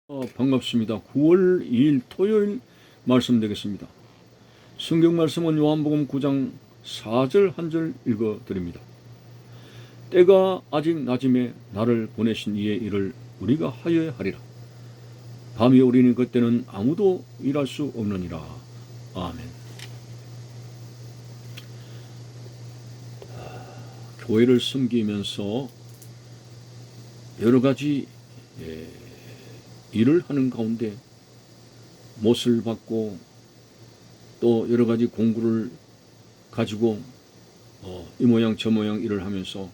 반갑습니다. 9월 2일 토요일 말씀 되겠습니다. 성경 말씀은 요한복음 9장 4절 한 절 읽어드립니다. 때가 아직 낮음에 나를 보내신 이의 일을 우리가 하여야 하리라. 밤이 오리니 그때는 아무도 일할 수 없느니라. 아멘. 교회를 섬기면서 여러 가지 일을 하는 가운데 못을 받고 또 여러 가지 공구를 가지고 이 모양 저 모양 일을 하면서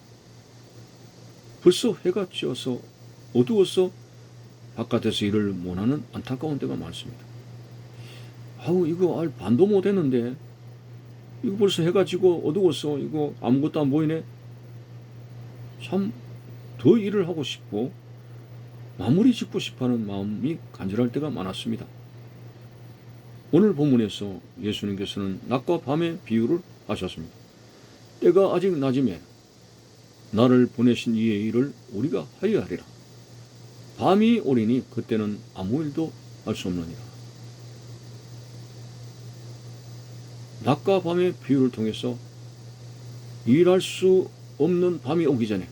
벌써 해가 지어서 어두워서 바깥에서 일을 못하는 안타까운 때가 많습니다. 아우 이거 반도 못했는데 이거 벌써 해가 지고 어두워서 이거 아무것도 안 보이네. 참 더 일을 하고 싶고 마무리 짓고 싶어하는 마음이 간절할 때가 많았습니다. 오늘 본문에서 예수님께서는 낮과 밤의 비유를 하셨습니다. 때가 아직 낮음에 나를 보내신 이의 일을 우리가 하여야 하리라. 밤이 오리니 그때는 아무 일도 할 수 없느니라. 낮과 밤의 비유를 통해서 일할 수 없는 밤이 오기 전에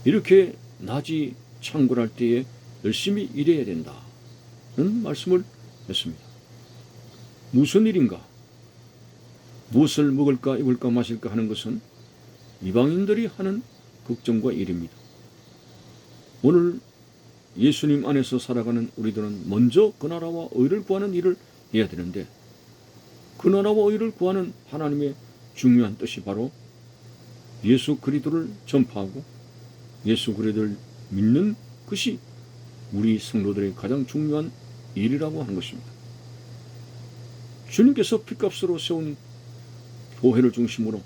이렇게 낮이 창궐할 때에 열심히 일해야 된다는 말씀을 했습니다. 무슨 일인가? 무엇을 먹을까 입을까 마실까 하는 것은 이방인들이 하는 걱정과 일입니다. 오늘 예수님 안에서 살아가는 우리들은 먼저 그 나라와 의를 구하는 일을 해야 되는데 그 나라와 의를 구하는 하나님의 중요한 뜻이 바로 예수 그리스도를 전파하고 예수 그리스도를 믿는 것이 우리 성도들의 가장 중요한 일이라고 하는 것입니다. 주님께서 피값으로 세운 교회를 중심으로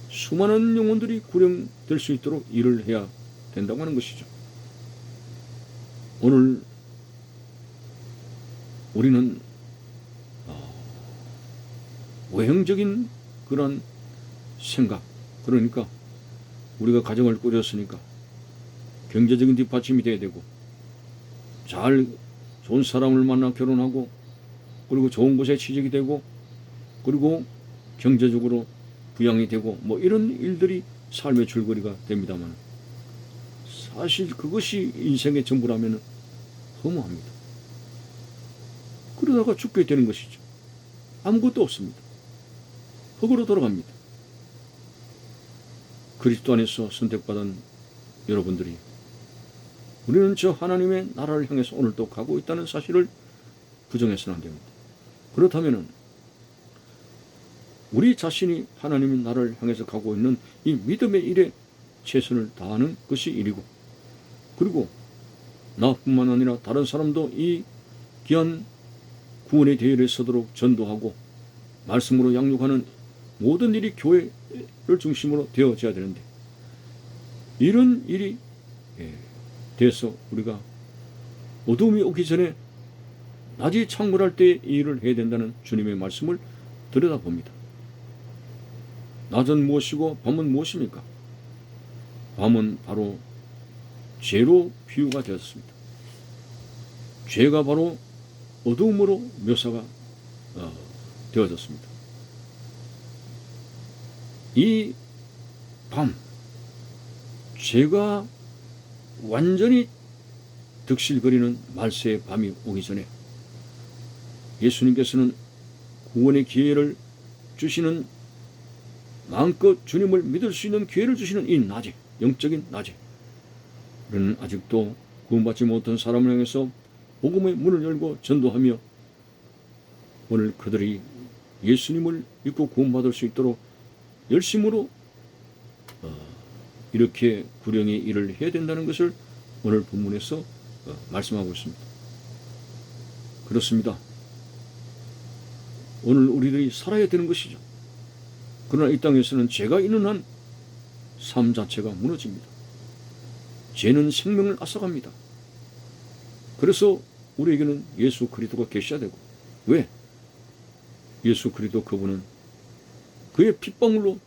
수많은 영혼들이 구령될 수 있도록 일을 해야 된다고 하는 것이죠. 오늘 우리는 외형적인 그런 생각, 그러니까 우리가 가정을 꾸렸으니까 경제적인 뒷받침이 돼야 되고 좋은 사람을 만나 결혼하고 그리고 좋은 곳에 취직이 되고 그리고 경제적으로 부양이 되고 뭐 이런 일들이 삶의 줄거리가 됩니다만 사실 그것이 인생의 전부라면 허무합니다. 그러다가 죽게 되는 것이죠. 아무것도 없습니다. 흙으로 돌아갑니다. 그리스도 안에서 선택받은 여러분들이 우리는 저 하나님의 나라를 향해서 오늘도 가고 있다는 사실을 부정해서는 안 됩니다. 그렇다면 우리 자신이 하나님의 나라를 향해서 가고 있는 이 믿음의 일에 최선을 다하는 것이 일이고 그리고 나뿐만 아니라 다른 사람도 이 귀한 구원의 대열에 서도록 전도하고 말씀으로 양육하는 모든 일이 교회를 중심으로 되어져야 되는데 이런 일이 돼서 우리가 어둠이 오기 전에 낮이 창궐할 때 이 일을 해야 된다는 주님의 말씀을 들여다봅니다. 낮은 무엇이고 밤은 무엇입니까? 밤은 바로 죄로 비유가 되었습니다. 죄가 바로 어두움으로 묘사가 되어졌습니다. 이 밤, 죄가 완전히 득실거리는 말세의 밤이 오기 전에 예수님께서는 구원의 기회를 주시는 마음껏 주님을 믿을 수 있는 기회를 주시는 이 낮에, 영적인 낮에 우리는 아직도 구원받지 못한 사람을 향해서 복음의 문을 열고 전도하며 오늘 그들이 예수님을 믿고 구원받을 수 있도록 열심으로 이렇게 구령의 일을 해야 된다는 것을 오늘 본문에서 말씀하고 있습니다. 그렇습니다. 오늘 우리들이 살아야 되는 것이죠. 그러나 이 땅에서는 죄가 있는 한 삶 자체가 무너집니다. 죄는 생명을 앗아갑니다. 그래서 우리에게는 예수 그리스도가 계셔야 되고 왜? 예수 그리스도 그분은 그의 핏방울로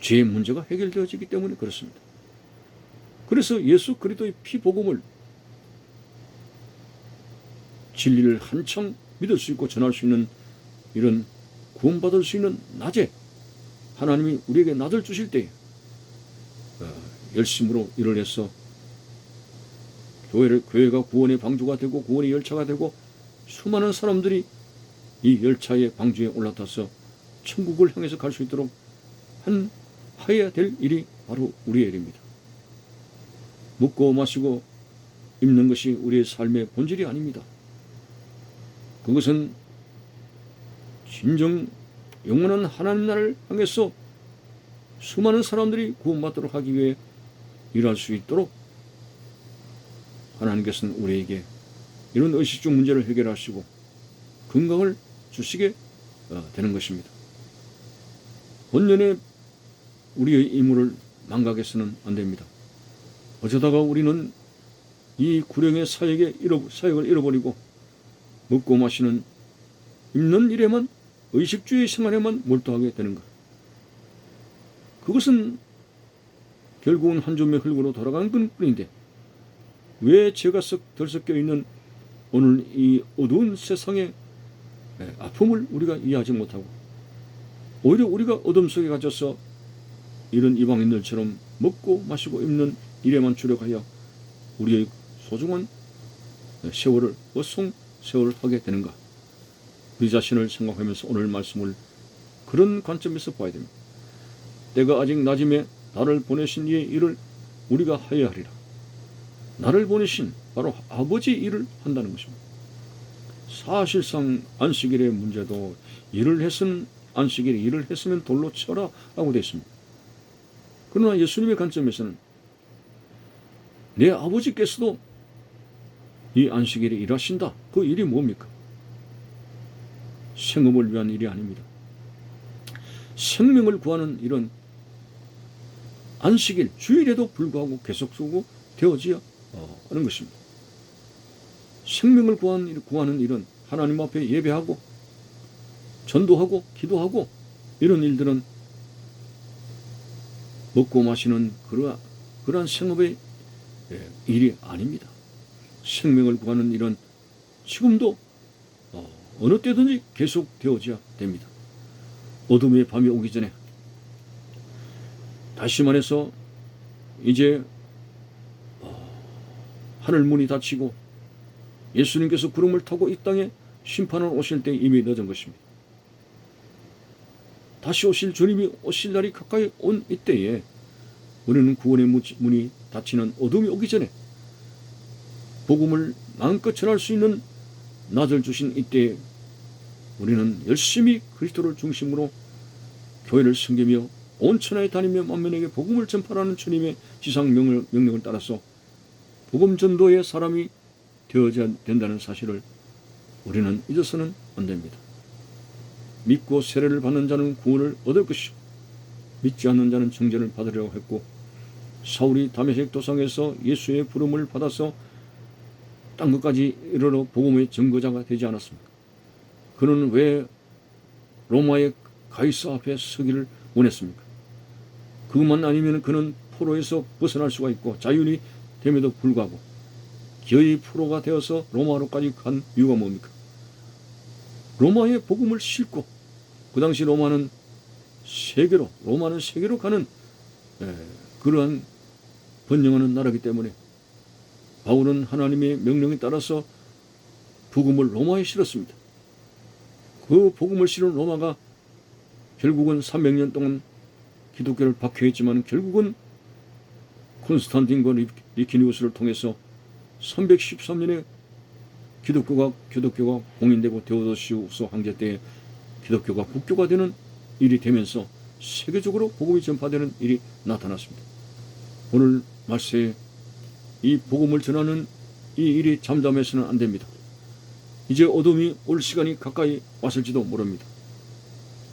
죄의 문제가 해결되어지기 때문에 그렇습니다. 그래서 예수 그리스도의 피복음을 진리를 한창 믿을 수 있고 전할 수 있는 이런 구원받을 수 있는 낮에 하나님이 우리에게 낮을 주실 때에 열심으로 일을 해서 교회가 구원의 방주가 되고 구원의 열차가 되고 수많은 사람들이 이 열차의 방주에 올라타서 천국을 향해서 갈 수 있도록 하여야 될 일이 바로 우리의 일입니다. 먹고 마시고 입는 것이 우리의 삶의 본질이 아닙니다. 그것은 진정 영원한 하나님 나라를 향해서 수많은 사람들이 구원받도록 하기 위해 일할 수 있도록 하나님께서는 우리에게 이런 의식주 문제를 해결하시고 건강을 주시게 되는 것입니다. 본연의 우리의 임무를 망각해서는 안 됩니다. 어쩌다가 우리는 이 구령의 사역을 잃어버리고 먹고 마시는 입는 일에만 의식주의 생활에만 몰두하게 되는가. 그것은 결국은 한 줌의 흙으로 돌아가는 것뿐인데 왜 죄가 들섞여 있는 오늘 이 어두운 세상의 아픔을 우리가 이해하지 못하고 오히려 우리가 어둠 속에 갇혀서 이런 이방인들처럼 먹고 마시고 입는 일에만 주력하여 우리의 소중한 세월을 세월을 하게 되는가. 우리 자신을 생각하면서 오늘 말씀을 그런 관점에서 봐야 됩니다. 때가 아직 낮음에 나를 보내신 이의 일을 우리가 하여야 하리라. 나를 보내신 바로 아버지 일을 한다는 것입니다. 사실상 안식일의 문제도 안식일에 일을 했으면 돌로 쳐라 라고 되어 있습니다. 그러나 예수님의 관점에서는 내 아버지께서도 이 안식일에 일하신다. 그 일이 뭡니까? 생업을 위한 일이 아닙니다. 생명을 구하는 이런 안식일, 주일에도 불구하고 계속 쓰고 되어져야 하는 것입니다. 생명을 구하는 일은 하나님 앞에 예배하고 전도하고 기도하고 이런 일들은 먹고 마시는 그러한 생업의 일이 아닙니다. 생명을 구하는 일은 지금도 어느 때든지 계속 되어져야 됩니다. 어둠의 밤이 오기 전에 다시 말해서 이제 하늘 문이 닫히고 예수님께서 구름을 타고 이 땅에 심판을 오실 때 이미 늦은 것입니다. 다시 오실 주님이 오실 날이 가까이 온 이때에 우리는 구원의 문이 닫히는 어둠이 오기 전에 복음을 마음껏 전할 수 있는 낮을 주신 이때에 우리는 열심히 그리스도를 중심으로 교회를 섬기며 온 천하에 다니며 만민에게 복음을 전파하는 주님의 지상 명령을 따라서 복음 전도의 사람이 되어야 된다는 사실을 우리는 잊어서는 안 됩니다. 믿고 세례를 받는 자는 구원을 얻을 것이고 믿지 않는 자는 정죄를 받으려고 했고 사울이 다메섹 도상에서 예수의 부름을 받아서 땅끝까지 이르러 복음의 증거자가 되지 않았습니까? 그는 왜 로마의 가이사 앞에 서기를 원했습니까? 그것만 아니면 그는 포로에서 벗어날 수가 있고 자유인이 됨에도 불구하고 기어이 포로가 되어서 로마로까지 간 이유가 뭡니까? 로마의 복음을 싣고 그 당시 로마는 세계로 가는 그러한 번영하는 나라이기 때문에 바울은 하나님의 명령에 따라서 복음을 로마에 실었습니다. 그 복음을 실은 로마가 결국은 300년 동안 기독교를 박해했지만 결국은 콘스탄틴과 리키니우스를 통해서 313년에 기독교가 공인되고 데오도시우스 황제 때에 기독교가 국교가 되는 일이 되면서 세계적으로 복음이 전파되는 일이 나타났습니다. 오늘 말세에 이 복음을 전하는 이 일이 잠잠해서는 안 됩니다. 이제 어둠이 올 시간이 가까이 왔을지도 모릅니다.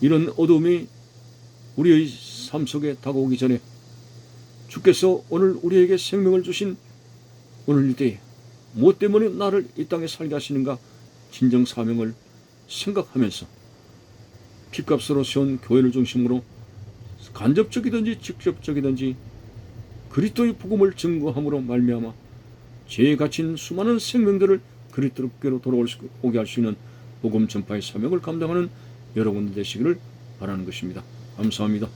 이런 어둠이 우리의 삶 속에 다가오기 전에 주께서 오늘 우리에게 생명을 주신 오늘 이때에 무엇 때문에 나를 이 땅에 살게 하시는가 진정 사명을 생각하면서 핏값으로 세운 교회를 중심으로 간접적이든지 직접적이든지 그리스도의 복음을 증거함으로 말미암아 죄에 갇힌 수많은 생명들을 그리스도께로 오게 할 수 있는 복음 전파의 사명을 감당하는 여러분들 되시기를 바라는 것입니다. 감사합니다.